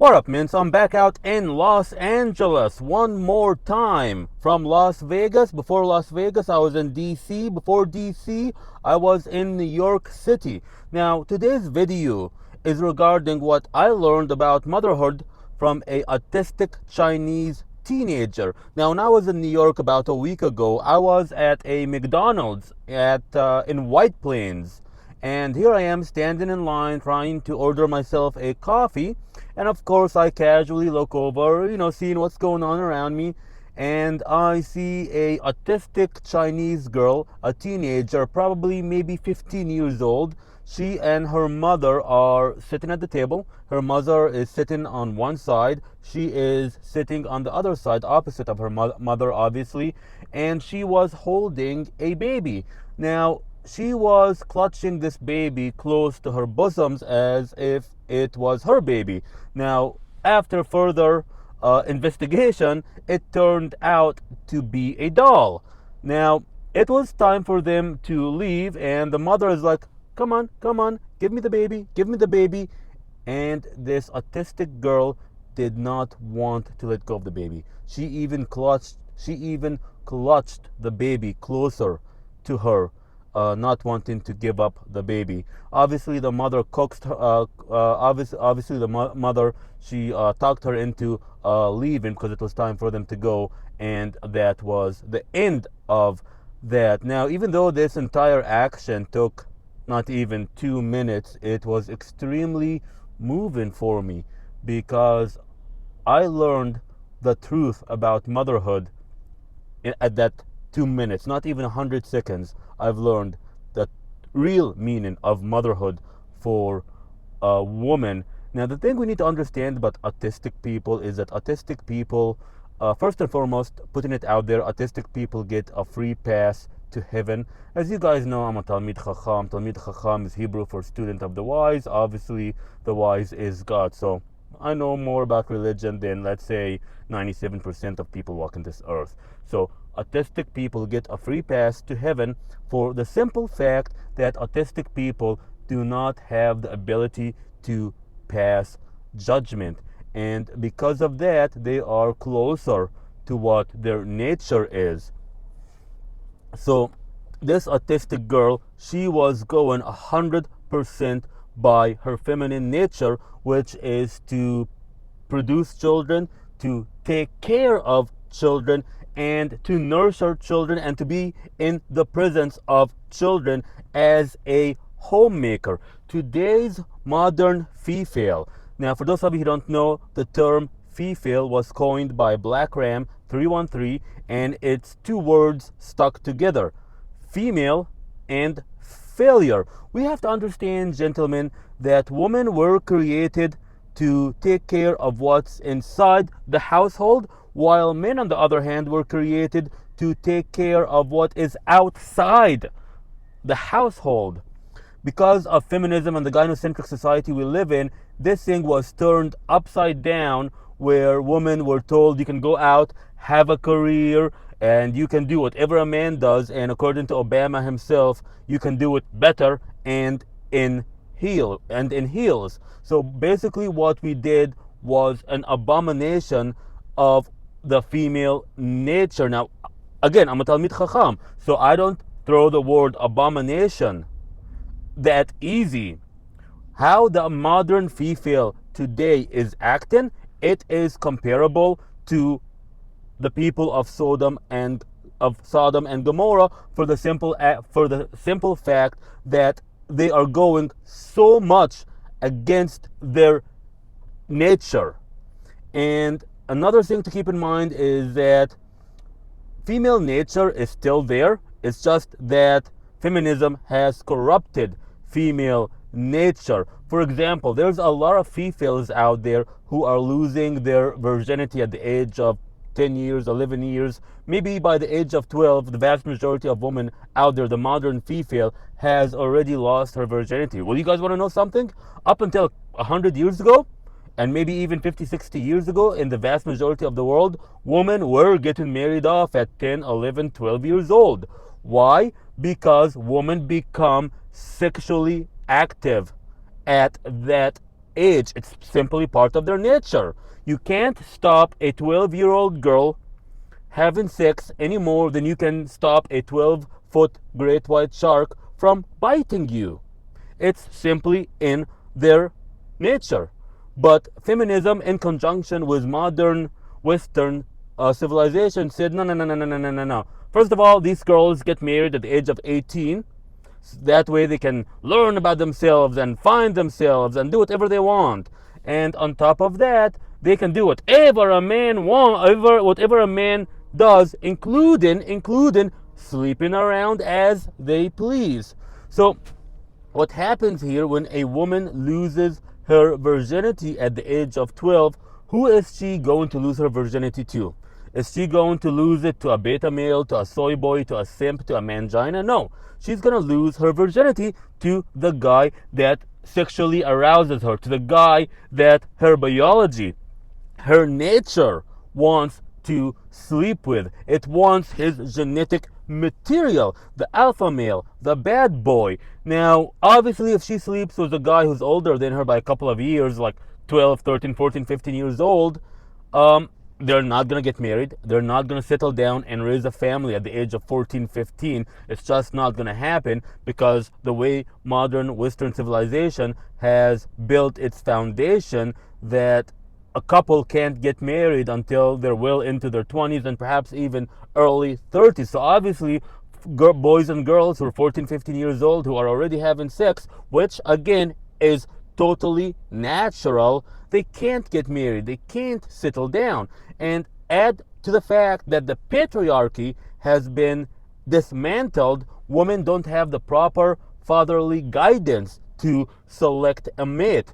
What up, man? So I'm back out in Los Angeles one more time from Las Vegas. Before Las Vegas, I was in DC. Before DC, I was in New York City. Now, today's video is regarding what I learned about motherhood from a autistic Chinese teenager. Now, when I was in New York about a week ago, I was at a McDonald's in White Plains. And here I am standing in line trying to order myself a coffee. And of course, I casually look over, seeing what's going on around me. And I see a autistic Chinese girl, a teenager, probably maybe 15 years old. She and her mother are sitting at the table. Her mother is sitting on one side. She is sitting on the other side, opposite of her mother, obviously. And she was holding a baby. Now, she was clutching this baby close to her bosoms as if it was her baby. Now, after further investigation, it turned out to be a doll. Now, it was time for them to leave, and the mother is like, come on, give me the baby, give me the baby. And this autistic girl did not want to let go of the baby. She even clutched the baby closer to her. Not wanting to give up the baby. Obviously, the mother coaxed her. Obviously, the mother, she talked her into leaving because it was time for them to go, and that was the end of that. Now, even though this entire action took not even 2 minutes, it was extremely moving for me because I learned the truth about motherhood at that 2 minutes, not even 100 seconds. I've learned the real meaning of motherhood for a woman. Now, the thing we need to understand about autistic people is that autistic people, first and foremost, putting it out there, autistic people get a free pass to heaven. As you guys know, I'm a Talmid Chacham. Talmid Chacham is Hebrew for student of the wise. Obviously, the wise is God. So I know more about religion than, let's say, 97% of people walking this earth. So autistic people get a free pass to heaven for the simple fact that autistic people do not have the ability to pass judgment. And because of that, they are closer to what their nature is. So this autistic girl, she was going 100% by her feminine nature, which is to produce children, to take care of children, and to nurture children, and to be in the presence of children as a homemaker. Today's modern female. Now, for those of you who don't know, the term female was coined by Black Ram 313, and it's two words stuck together: female and failure. We have to understand, gentlemen, that women were created to take care of what's inside the household, while men, on the other hand, were created to take care of what is outside the household. Because of feminism and the gynocentric society we live in, this thing was turned upside down, where women were told you can go out, have a career, and you can do whatever a man does, and according to Obama himself, you can do it better and in heels. So basically what we did was an abomination of the female nature. Now, again, I'm a Talmid Chacham, so I don't throw the word abomination that easy. How the modern female today is acting, it is comparable to the people of Sodom and Gomorrah, for the simple fact that they are going so much against their nature. And another thing to keep in mind is that female nature is still there. It's just that feminism has corrupted female nature. For example, there's a lot of females out there who are losing their virginity at the age of 10 years, 11 years, maybe by the age of 12. The vast majority of women out there, the modern female, has already lost her virginity. Well, you guys want to know something? Up until 100 years ago, and maybe even 50, 60 years ago, in the vast majority of the world, women were getting married off at 10, 11, 12 years old. Why? Because women become sexually active at that age. It's simply part of their nature. You can't stop a 12-year-old girl having sex any more than you can stop a 12-foot great white shark from biting you. It's simply in their nature. But feminism, in conjunction with modern Western civilization, said no, no, no, no, no, no, no, no, no. First of all, these girls get married at the age of 18. That way they can learn about themselves and find themselves and do whatever they want. And on top of that, they can do whatever a man whatever a man does, including sleeping around as they please. So what happens here when a woman loses her virginity at the age of 12, who is she going to lose her virginity to? Is she going to lose it to a beta male, to a soy boy, to a simp, to a mangina? No. She's going to lose her virginity to the guy that sexually arouses her, to the guy that her biology, her nature wants to sleep with. It wants his genetic material, the alpha male, the bad boy. Now, obviously, if she sleeps with a guy who's older than her by a couple of years, like 12, 13, 14, 15 years old, they're not going to get married. They're not going to settle down and raise a family at the age of 14, 15. It's just not going to happen because the way modern Western civilization has built its foundation, that a couple can't get married until they're well into their 20s and perhaps even early 30s. So obviously, boys and girls who are 14, 15 years old who are already having sex, which again is totally natural, they can't get married, they can't settle down. And add to the fact that the patriarchy has been dismantled, women don't have the proper fatherly guidance to select a mate.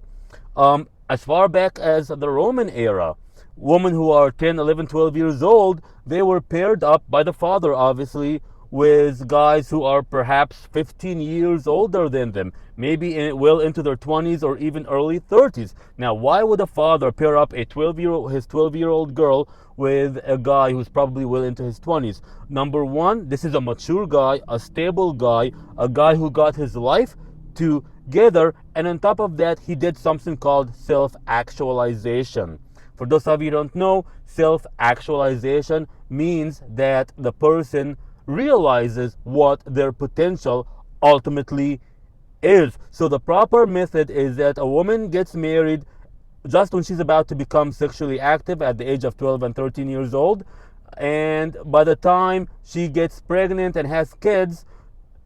As far back as the Roman era, women who are 10, 11, 12 years old, they were paired up by the father, obviously, with guys who are perhaps 15 years older than them, maybe well into their 20s or even early 30s. Now, why would a father pair up his 12-year-old girl with a guy who's probably well into his 20s? Number one, this is a mature guy, a stable guy, a guy who got his life together, and on top of that, he did something called self-actualization. For those of you who don't know, self-actualization means that the person realizes what their potential ultimately is. So the proper method is that a woman gets married just when she's about to become sexually active at the age of 12 and 13 years old, and by the time she gets pregnant and has kids,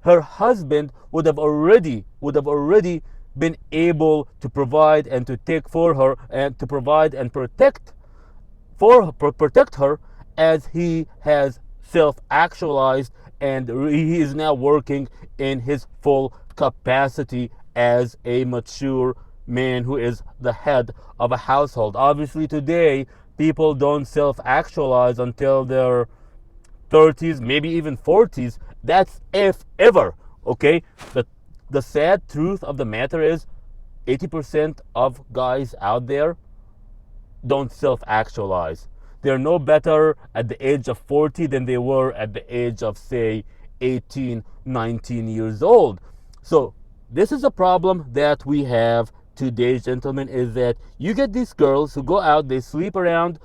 her husband would have already been able to provide and to take for her and to provide and protect her, as he has self-actualized and he is now working in his full capacity as a mature man who is the head of a household. Obviously today, people don't self-actualize until their 30s, maybe even 40s. That's if ever, okay? The sad truth of the matter is 80% of guys out there don't self-actualize. They're no better at the age of 40 than they were at the age of, say, 18, 19 years old. So this is a problem that we have today, gentlemen, is that you get these girls who go out, they sleep around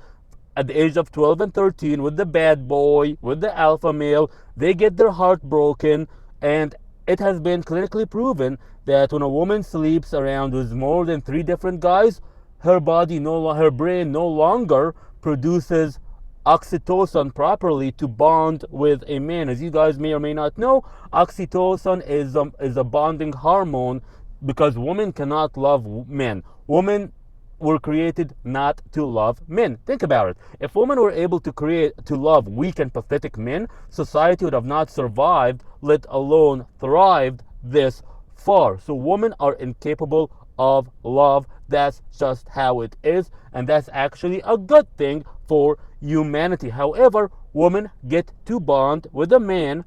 at the age of 12 and 13 with the bad boy, with the alpha male. They get their heart broken, and it has been clinically proven that when a woman sleeps around with more than 3 different guys, her brain no longer produces oxytocin properly to bond with a man. As you guys may or may not know, oxytocin is a bonding hormone because women cannot love men. Women were created not to love men. Think about it. If women were able to love weak and pathetic men, society would have not survived, let alone thrived this far. So women are incapable of love. That's just how it is, and that's actually a good thing for humanity. However, women get to bond with a man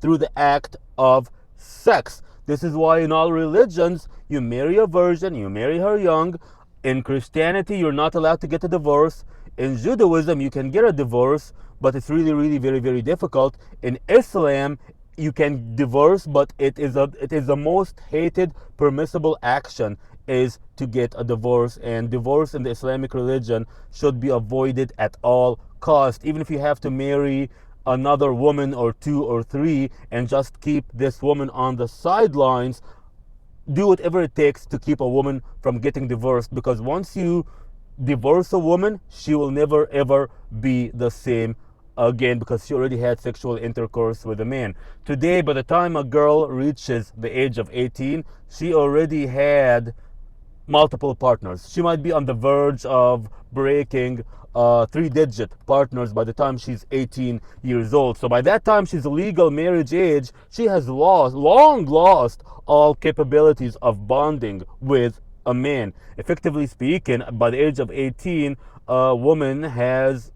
through the act of sex. This is why in all religions, you marry a virgin, you marry her young. In Christianity, you're not allowed to get a divorce. In Judaism, you can get a divorce, but it's really, really very, very difficult. In Islam, you can divorce, but it is the most hated permissible action is to get a divorce, and divorce in the Islamic religion should be avoided at all cost. Even if you have to marry another woman or two or three and just keep this woman on the sidelines, do whatever it takes to keep a woman from getting divorced, because once you divorce a woman, she will never ever be the same again, because she already had sexual intercourse with a man. Today, by the time a girl reaches the age of 18, she already had multiple partners. She might be on the verge of breaking three-digit partners by the time she's 18 years old. So by that time she's legal marriage age, she has long lost all capabilities of bonding with a man. Effectively speaking, by the age of 18, a woman has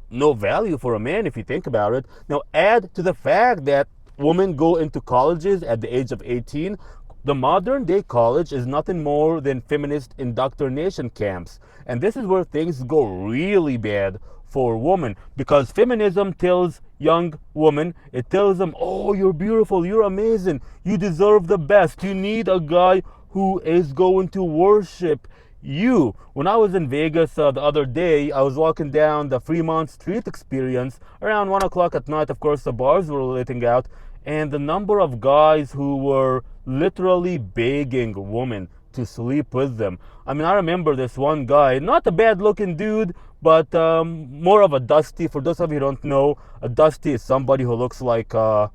no value for a man, if you think about it. Now add to the fact that women go into colleges at the age of 18. The modern day college is nothing more than feminist indoctrination camps. And this is where things go really bad for women, because feminism tells young women, it tells them, oh, you're beautiful, you're amazing, you deserve the best, you need a guy who is going to worship you. When I was in Vegas the other day, I was walking down the Fremont Street Experience around 1 o'clock at night. Of course, the bars were letting out, and the number of guys who were literally begging women to sleep with them. I mean, I remember this one guy, not a bad looking dude, but more of a dusty. For those of you who don't know, a dusty is somebody who looks like a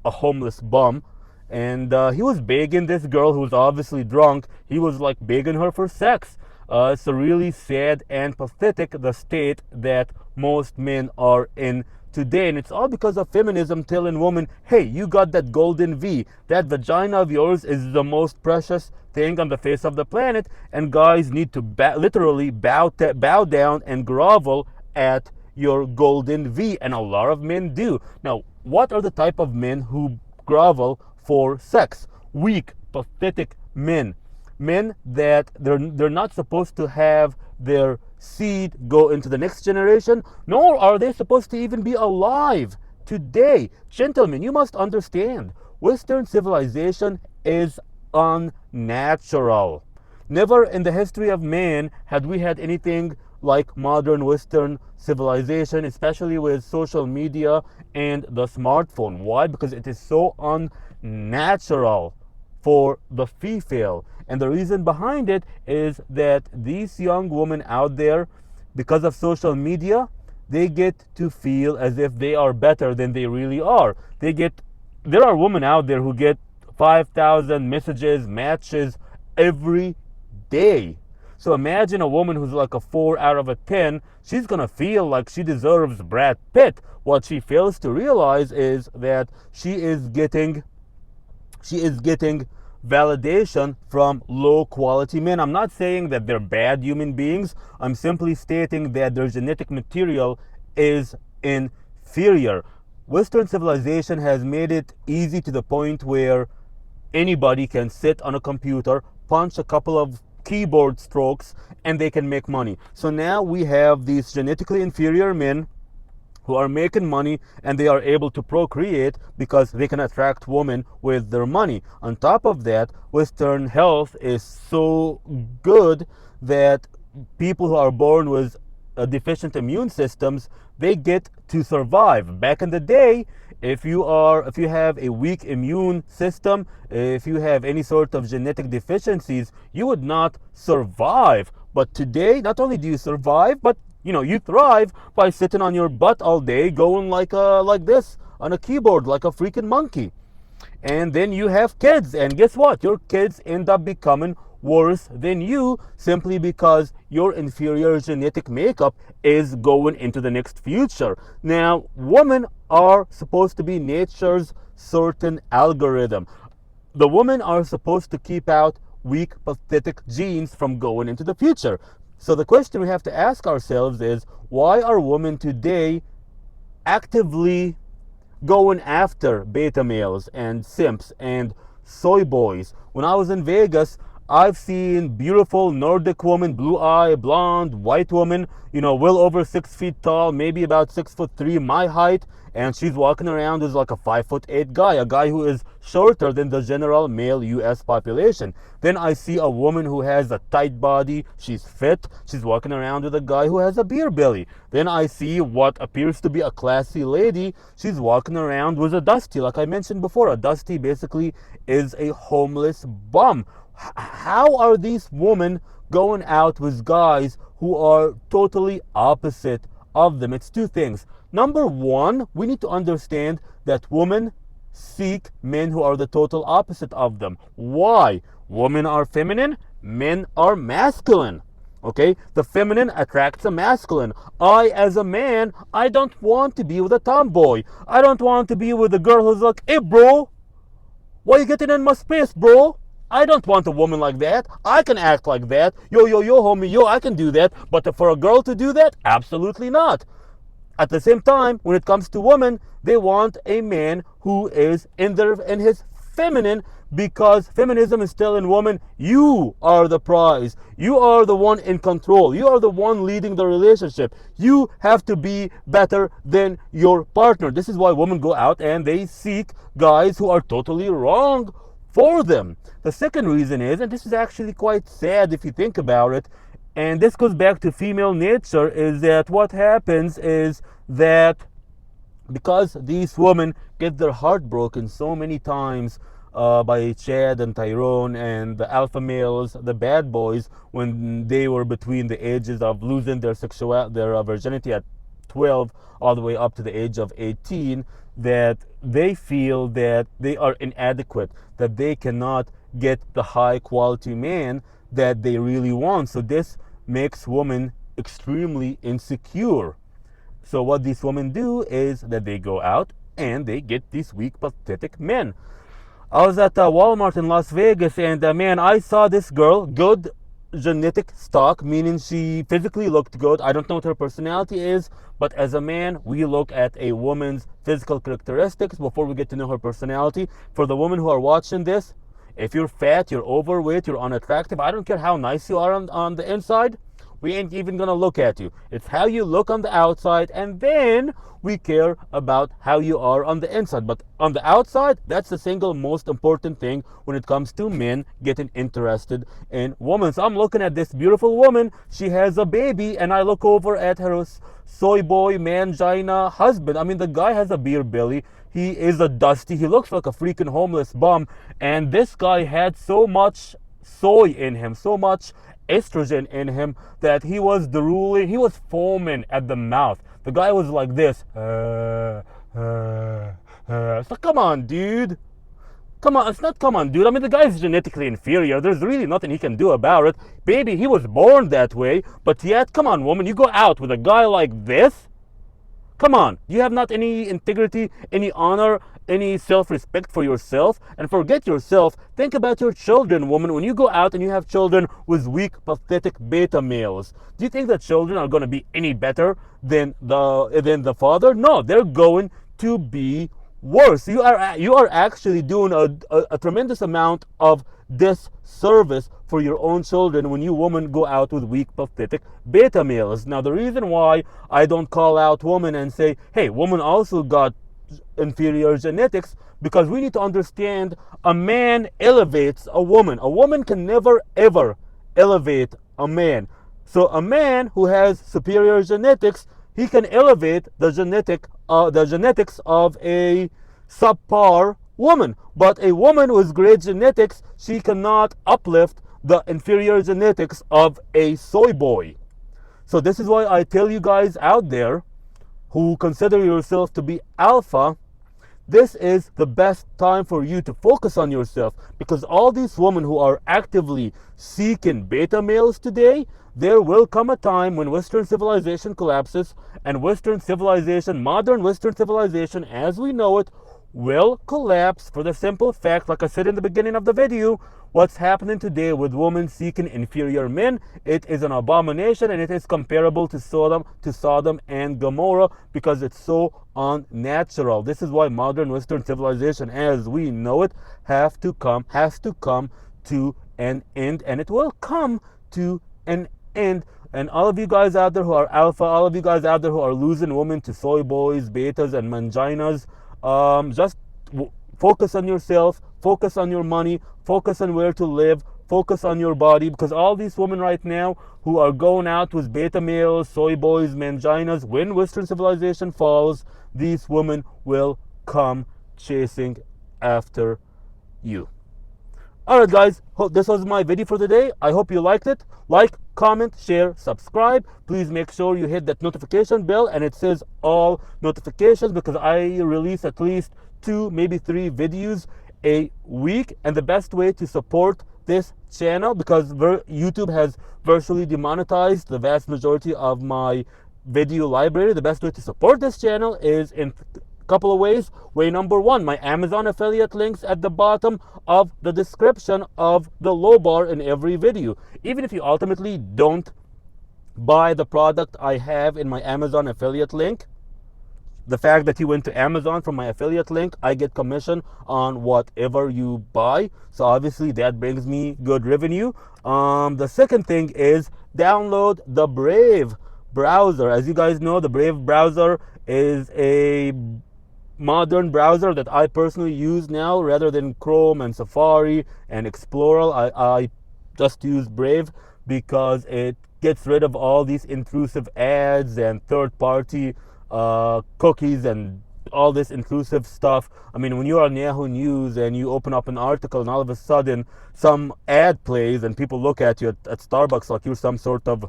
homeless bum. And he was begging this girl who was obviously drunk. He was like begging her for sex. It's a really sad and pathetic the state that most men are in today, and it's all because of feminism telling women, hey, you got that golden V, that vagina of yours is the most precious thing on the face of the planet, and guys need to literally bow down and grovel at your golden V, and a lot of men do. Now, what are the type of men who grovel for sex? Weak, pathetic men. Men that they're not supposed to have their seed go into the next generation, nor are they supposed to even be alive today. Gentlemen, you must understand, Western civilization is unnatural. Never in the history of man had we had anything like modern Western civilization, especially with social media and the smartphone. Why? Because it is so unnatural for the female. And the reason behind it is that these young women out there, because of social media, they get to feel as if they are better than they really are. There are women out there who get 5,000 messages, matches every day. So imagine a woman who's like a 4 out of a 10, she's gonna feel like she deserves Brad Pitt. What she fails to realize is that she is getting validation from low quality men. I'm not saying that they're bad human beings. I'm simply stating that their genetic material is inferior. Western civilization has made it easy to the point where anybody can sit on a computer, punch a couple of keyboard strokes, and they can make money. So now we have these genetically inferior men who are making money, and they are able to procreate because they can attract women with their money. On top of that, Western health is so good that people who are born with deficient immune systems, they get to survive. Back in the day, if you have a weak immune system, if you have any sort of genetic deficiencies, you would not survive. But today, not only do you survive, but you thrive by sitting on your butt all day, going like this on a keyboard, like a freaking monkey. And then you have kids, and guess what? Your kids end up becoming worse than you, simply because your inferior genetic makeup is going into the next future. Now, women are supposed to be nature's certain algorithm. The women are supposed to keep out weak, pathetic genes from going into the future. So the question we have to ask ourselves is, why are women today actively going after beta males and simps and soy boys? When I was in Vegas, I've seen beautiful Nordic woman, blue eye, blonde, white woman, well over 6 feet tall, maybe about 6'3", my height, and she's walking around as like a 5'8" guy, a guy who is shorter than the general male US population. Then I see a woman who has a tight body, she's fit, she's walking around with a guy who has a beer belly. Then I see what appears to be a classy lady, she's walking around with a dusty, like I mentioned before. A dusty basically is a homeless bum. How are these women going out with guys who are totally opposite of them? It's two things. Number one, we need to understand that women seek men who are the total opposite of them. Why? Women are feminine, men are masculine. Okay? The feminine attracts a masculine. I, as a man, I don't want to be with a tomboy. I don't want to be with a girl who's like, hey bro, why you getting in my space, bro? I don't want a woman like that. I can act like that. Yo, homie, yo, I can do that. But for a girl to do that, absolutely not. At the same time, when it comes to women, they want a man who is in his feminine, because feminism is telling women, you are the prize. You are the one in control. You are the one leading the relationship. You have to be better than your partner. This is why women go out and they seek guys who are totally wrong for them. The second reason is, and this is actually quite sad if you think about it, and this goes back to female nature, is that what happens is that because these women get their heart broken so many times by Chad and Tyrone and the alpha males, the bad boys, when they were between the ages of losing their virginity at 12 all the way up to the age of 18, that they feel that they are inadequate, that they cannot get the high quality man that they really want. So this makes women extremely insecure. So what these women do is that they go out and they get these weak, pathetic men. I was at Walmart in Las Vegas, and man, I saw this girl, good genetic stock, meaning she physically looked good. I don't know what her personality is, but as a man, we look at a woman's physical characteristics before we get to know her personality. For the women who are watching this, if you're fat, you're overweight, you're unattractive, I don't care how nice you are on the inside, we ain't even gonna look at you. It's how you look on the outside, and then we care about how you are on the inside. But on the outside, that's the single most important thing when it comes to men getting interested in women. So I'm looking at this beautiful woman, she has a baby, and I look over at her soy boy mangina husband. I mean, the guy has a beer belly, he is a dusty, he looks like a freaking homeless bum, and this guy had so much soy in him, so much estrogen in him, that he was drooling, he was foaming at the mouth. The guy was like this. So come on, dude. Come on, it's not come on, dude. I mean, the guy is genetically inferior. There's really nothing he can do about it. Baby, he was born that way. But yet, come on, woman, you go out with a guy like this? Come on, you have not any integrity, any honor, any self-respect for yourself? And forget yourself, think about your children, woman. When you go out and you have children with weak, pathetic beta males, do you think that children are going to be any better than the father? No, they're going to be worse. You are actually doing a tremendous amount of disservice for your own children when you women go out with weak, pathetic beta males. Now, the reason why I don't call out women and say, hey, women also got inferior genetics, because we need to understand a man elevates a woman. A woman can never ever elevate a man. So a man who has superior genetics, he can elevate the genetics of a subpar woman. But a woman with great genetics, she cannot uplift the inferior genetics of a soy boy. So this is why I tell you guys out there who consider yourself to be alpha, this is the best time for you to focus on yourself, because all these women who are actively seeking beta males today, there will come a time when Western civilization collapses, and modern Western civilization as we know it, will collapse for the simple fact, like I said in the beginning of the video, what's happening today with women seeking inferior men, it is an abomination, and it is comparable to Sodom and Gomorrah, because it's so unnatural. This is why modern Western civilization as we know it has to come to an end, and it will come to an end. And all of you guys out there who are alpha, all of you guys out there who are losing women to soy boys, betas, and manginas, just focus on yourself, focus on your money, focus on where to live, focus on your body, because all these women right now who are going out with beta males, soy boys, manginas, when Western civilization falls, these women will come chasing after you. Alright guys, this was my video for today. I hope you liked it. Like, comment, share, subscribe. Please make sure you hit that notification bell and it says all notifications, because I release at least 2, maybe 3 videos a week. And the best way to support this channel, because YouTube has virtually demonetized the vast majority of my video library, the best way to support this channel is in couple of ways. Way number 1, my Amazon affiliate links at the bottom of the description of the low bar in every video. Even if you ultimately don't buy the product I have in my Amazon affiliate link, the fact that you went to Amazon from my affiliate link, I get commission on whatever you buy. So obviously that brings me good revenue. The second thing is download the Brave browser. As you guys know, the Brave browser is a modern browser that I personally use now. Rather than Chrome and Safari and Explorer, I just use Brave because it gets rid of all these intrusive ads and third-party cookies and all this intrusive stuff. I mean, when you're on Yahoo News and you open up an article and all of a sudden some ad plays and people look at you at Starbucks like you're some sort of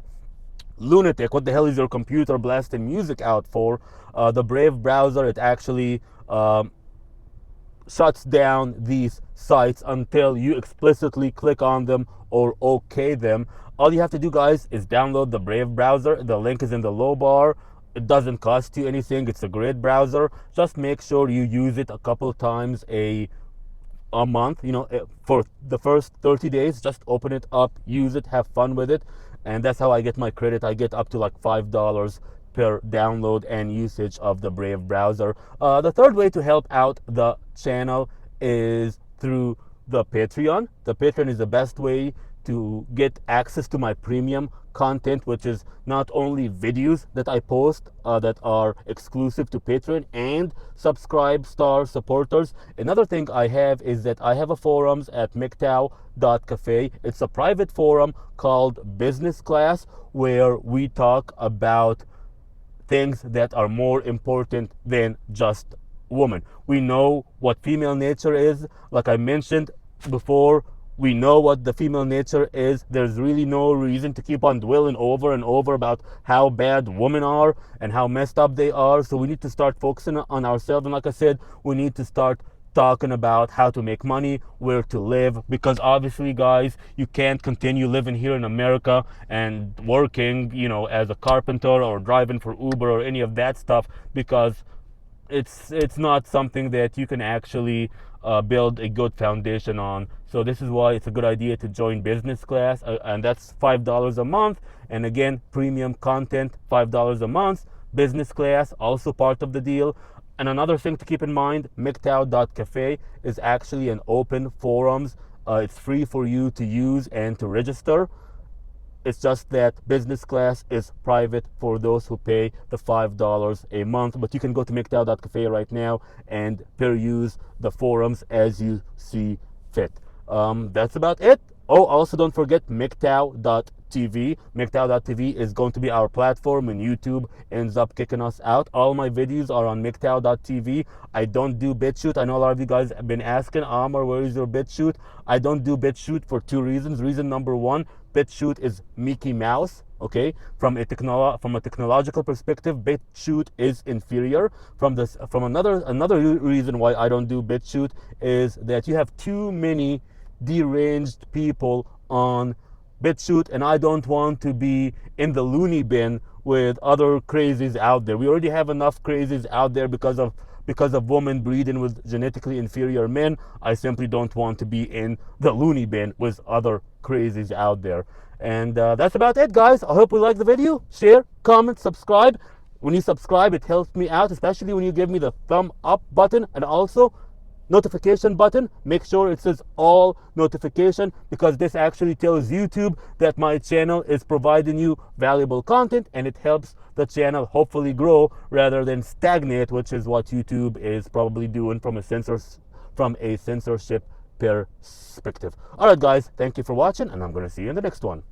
lunatic, what the hell is your computer blasting music out for? The Brave browser, it actually shuts down these sites until you explicitly click on them or okay them. All you have to do, guys, is download the Brave browser. The link is in the low bar. It doesn't cost you anything. It's a great browser. Just make sure you use it a couple times a month. You know, for the first 30 days, just open it up, use it, have fun with it. And that's how I get my credit. I get up to like $5 per download and usage of the Brave browser. The third way to help out the channel is through the Patreon. The Patreon is the best way to get access to my premium content, which is not only videos that I post that are exclusive to Patreon and subscribe star supporters. Another thing I have is that I have a forums at MGTOW.cafe. It's a private forum called Business Class, where we talk about things that are more important than just women. We know what female nature is. Like I mentioned before, we know what the female nature is. There's really no reason to keep on dwelling over and over about how bad women are and how messed up they are. So we need to start focusing on ourselves. And like I said, we need to start talking about how to make money, where to live, because obviously, guys, you can't continue living here in America and working, you know, as a carpenter or driving for Uber or any of that stuff, because it's not something that you can actually build a good foundation on. So this is why it's a good idea to join Business Class, and that's $5 a month. And again, premium content, $5 a month. Business Class, also part of the deal. And another thing to keep in mind, MGTOW.cafe is actually an open forums. It's free for you to use and to register. It's just that Business Class is private for those who pay the $5 a month. But you can go to MGTOW.cafe right now and peruse the forums as you see fit. That's about it. Oh, also don't forget MGTOW.tv. MGTOW.tv is going to be our platform when YouTube ends up kicking us out. All my videos are on MGTOW.tv. I don't do BitChute. I know a lot of you guys have been asking, Amar, where is your BitChute? I don't do BitChute for 2 reasons. Reason number 1, BitChute is Mickey Mouse. Okay, from a technological perspective, BitChute is inferior. From another reason why I don't do BitChute is that you have too many deranged people on BitChute, and I don't want to be in the loony bin with other crazies out there. We already have enough crazies out there because of women breeding with genetically inferior men. I simply don't want to be in the loony bin with other crazies out there. And that's about it, guys. I hope you like the video. Share, comment, subscribe. When you subscribe, it helps me out, especially when you give me the thumb up button. And also, notification button, make sure it says all notification, because this actually tells YouTube that my channel is providing you valuable content, and it helps the channel hopefully grow rather than stagnate, which is what YouTube is probably doing from a censorship perspective. All right, guys, thank you for watching, and I'm going to see you in the next one.